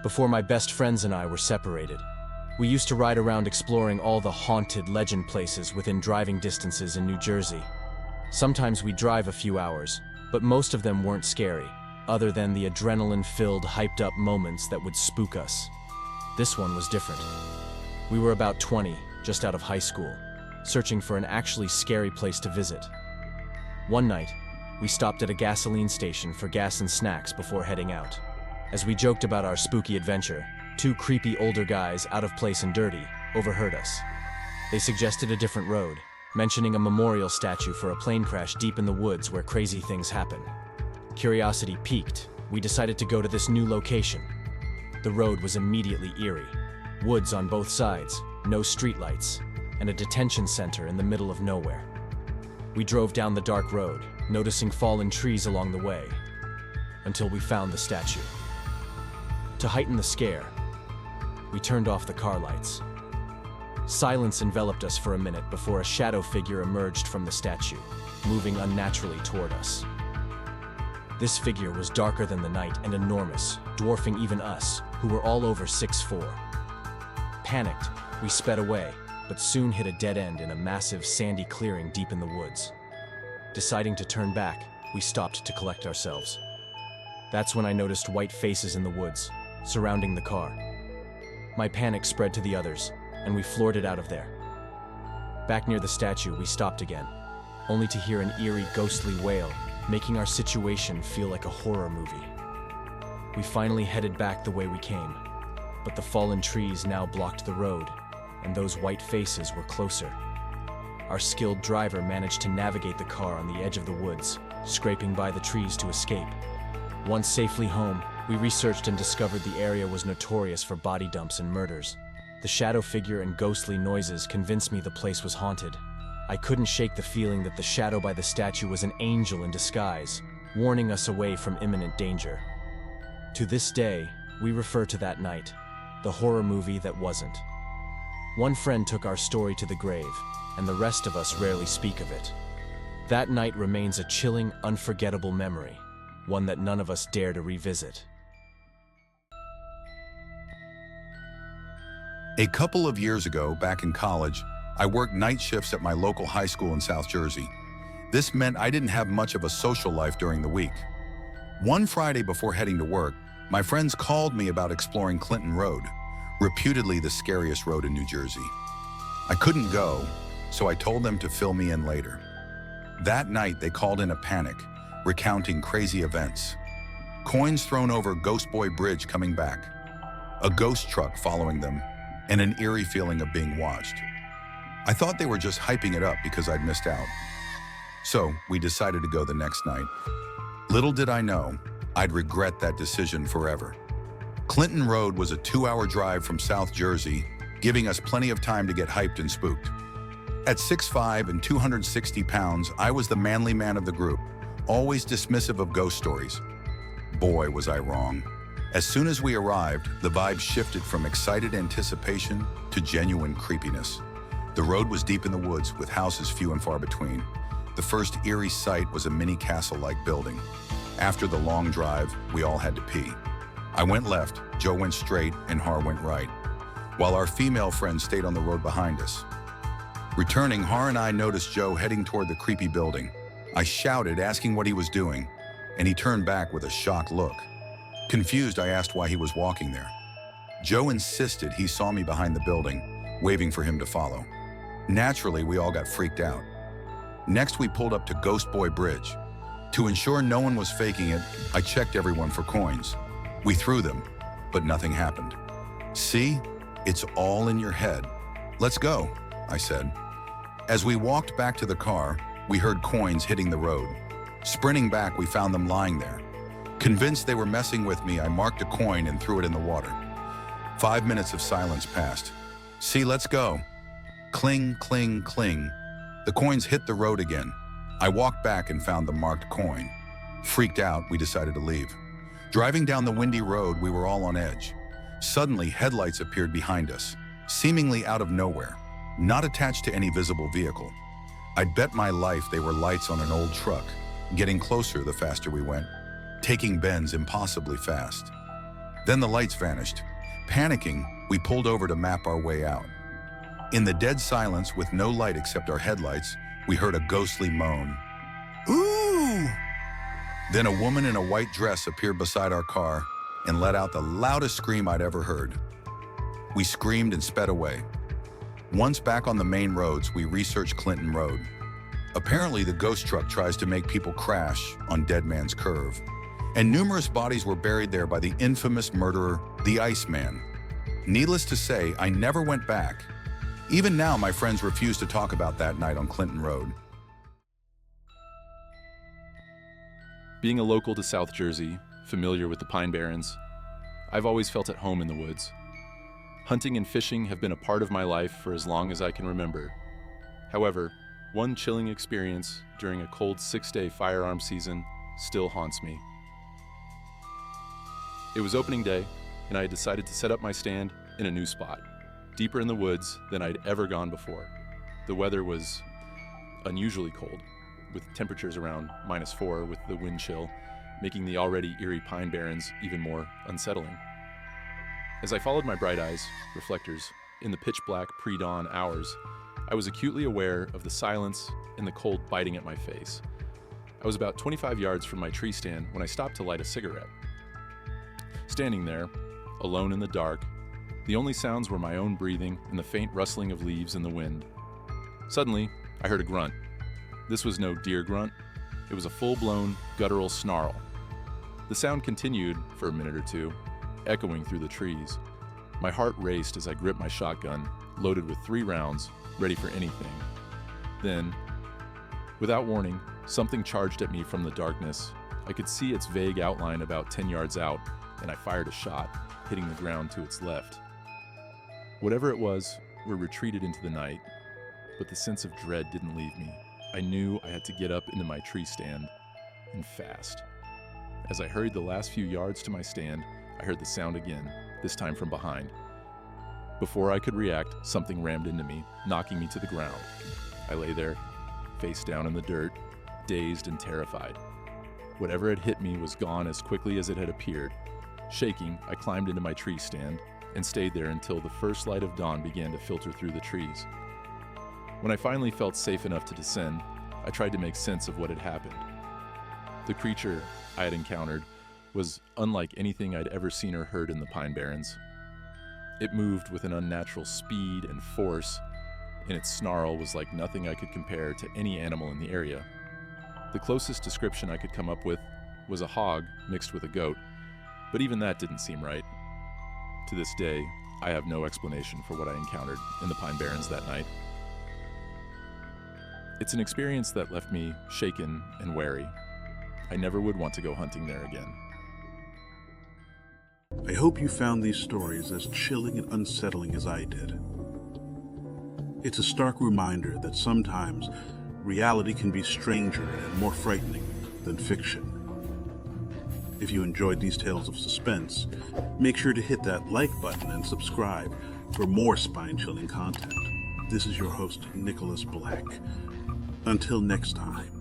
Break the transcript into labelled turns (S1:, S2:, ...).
S1: before my best friends and I were separated. We used to ride around exploring all the haunted legend places within driving distances in New Jersey. Sometimes we'd drive a few hours, but most of them weren't scary, other than the adrenaline-filled, hyped-up moments that would spook us. This one was different. We were about 20, just out of high school, searching for an actually scary place to visit. One night, we stopped at a gasoline station for gas and snacks before heading out. As we joked about our spooky adventure, two creepy older guys, out of place and dirty, overheard us. They suggested a different road, mentioning a memorial statue for a plane crash deep in the woods where crazy things happen. Curiosity piqued, we decided to go to this new location. The road was immediately eerie. Woods on both sides, no streetlights, and a detention center in the middle of nowhere. We drove down the dark road, noticing fallen trees along the way, until we found the statue. To heighten the scare, we turned off the car lights. Silence enveloped us for a minute before a shadow figure emerged from the statue, moving unnaturally toward us. This figure was darker than the night and enormous, dwarfing even us, who were all over 6'4". Panicked, we sped away, but soon hit a dead end in a massive sandy clearing deep in the woods. Deciding to turn back, we stopped to collect ourselves. That's when I noticed white faces in the woods, surrounding the car. My panic spread to the others, and we floored it out of there. Back near the statue, we stopped again, only to hear an eerie, ghostly wail, making our situation feel like a horror movie. We finally headed back the way we came, but the fallen trees now blocked the road, and those white faces were closer. Our skilled driver managed to navigate the car on the edge of the woods, scraping by the trees to escape. Once safely home, we researched and discovered the area was notorious for body dumps and murders. The shadow figure and ghostly noises convinced me the place was haunted. I couldn't shake the feeling that the shadow by the statue was an angel in disguise, warning us away from imminent danger. To this day, we refer to that night, the horror movie that wasn't. One friend took our story to the grave, and the rest of us rarely speak of it. That night remains a chilling, unforgettable memory, one that none of us dare to revisit.
S2: A couple of years ago, back in college, I worked night shifts at my local high school in South Jersey. This meant I didn't have much of a social life during the week. One Friday before heading to work, my friends called me about exploring Clinton Road, reputedly the scariest road in New Jersey. I couldn't go, so I told them to fill me in later. That night, they called in a panic, recounting crazy events. Coins thrown over Ghost Boy Bridge coming back, a ghost truck following them, and an eerie feeling of being watched. I thought they were just hyping it up because I'd missed out. So we decided to go the next night. Little did I know, I'd regret that decision forever. Clinton Road was a 2-hour drive from South Jersey, giving us plenty of time to get hyped and spooked. At 6'5" and 260 pounds, I was the manly man of the group, always dismissive of ghost stories. Boy, was I wrong. As soon as we arrived, the vibe shifted from excited anticipation to genuine creepiness. The road was deep in the woods, with houses few and far between. The first eerie sight was a mini castle-like building. After the long drive, we all had to pee. I went left, Joe went straight, and Har went right, while our female friend stayed on the road behind us. Returning, Har and I noticed Joe heading toward the creepy building. I shouted, asking what he was doing, and he turned back with a shocked look. Confused, I asked why he was walking there. Joe insisted he saw me behind the building, waving for him to follow. Naturally, we all got freaked out. Next, we pulled up to Ghost Boy Bridge. To ensure no one was faking it, I checked everyone for coins. We threw them, but nothing happened. See? It's all in your head. Let's go, I said. As we walked back to the car, we heard coins hitting the road. Sprinting back, we found them lying there. Convinced they were messing with me, I marked a coin and threw it in the water. 5 minutes of silence passed. See, let's go. Cling, cling, cling. The coins hit the road again. I walked back and found the marked coin. Freaked out, we decided to leave. Driving down the windy road, we were all on edge. Suddenly, headlights appeared behind us, seemingly out of nowhere, not attached to any visible vehicle. I'd bet my life they were lights on an old truck, getting closer the faster we went, taking bends impossibly fast. Then the lights vanished. Panicking, we pulled over to map our way out. In the dead silence with no light except our headlights, we heard a ghostly moan. Ooh! Then a woman in a white dress appeared beside our car and let out the loudest scream I'd ever heard. We screamed and sped away. Once back on the main roads, we researched Clinton Road. Apparently, the ghost truck tries to make people crash on Dead Man's Curve, and numerous bodies were buried there by the infamous murderer, the Iceman. Needless to say, I never went back. Even now, my friends refuse to talk about that night on Clinton Road.
S3: Being a local to South Jersey, familiar with the Pine Barrens, I've always felt at home in the woods. Hunting and fishing have been a part of my life for as long as I can remember. However, one chilling experience during a cold 6-day firearm season still haunts me. It was opening day, and I had decided to set up my stand in a new spot, deeper in the woods than I'd ever gone before. The weather was unusually cold, with temperatures around -4 with the wind chill, making the already eerie Pine Barrens even more unsettling. As I followed my bright eyes, reflectors, in the pitch-black pre-dawn hours, I was acutely aware of the silence and the cold biting at my face. I was about 25 yards from my tree stand when I stopped to light a cigarette. Standing there, alone in the dark, the only sounds were my own breathing and the faint rustling of leaves in the wind. Suddenly, I heard a grunt. This was no deer grunt. It was a full-blown, guttural snarl. The sound continued for a minute or two, echoing through the trees. My heart raced as I gripped my shotgun, loaded with 3 rounds, ready for anything. Then, without warning, something charged at me from the darkness. I could see its vague outline about 10 yards out, and I fired a shot, hitting the ground to its left. Whatever it was, we retreated into the night, but the sense of dread didn't leave me. I knew I had to get up into my tree stand, and fast. As I hurried the last few yards to my stand, I heard the sound again, this time from behind. Before I could react, something rammed into me, knocking me to the ground. I lay there, face down in the dirt, dazed and terrified. Whatever had hit me was gone as quickly as it had appeared. Shaking, I climbed into my tree stand and stayed there until the first light of dawn began to filter through the trees. When I finally felt safe enough to descend, I tried to make sense of what had happened. The creature I had encountered was unlike anything I'd ever seen or heard in the Pine Barrens. It moved with an unnatural speed and force, and its snarl was like nothing I could compare to any animal in the area. The closest description I could come up with was a hog mixed with a goat, but even that didn't seem right. To this day, I have no explanation for what I encountered in the Pine Barrens that night. It's an experience that left me shaken and wary. I never would want to go hunting there again.
S4: I hope you found these stories as chilling and unsettling as I did. It's a stark reminder that sometimes reality can be stranger and more frightening than fiction. If you enjoyed these tales of suspense, make sure to hit that like button and subscribe for more spine-chilling content. This is your host, Nicholas Black. Until next time.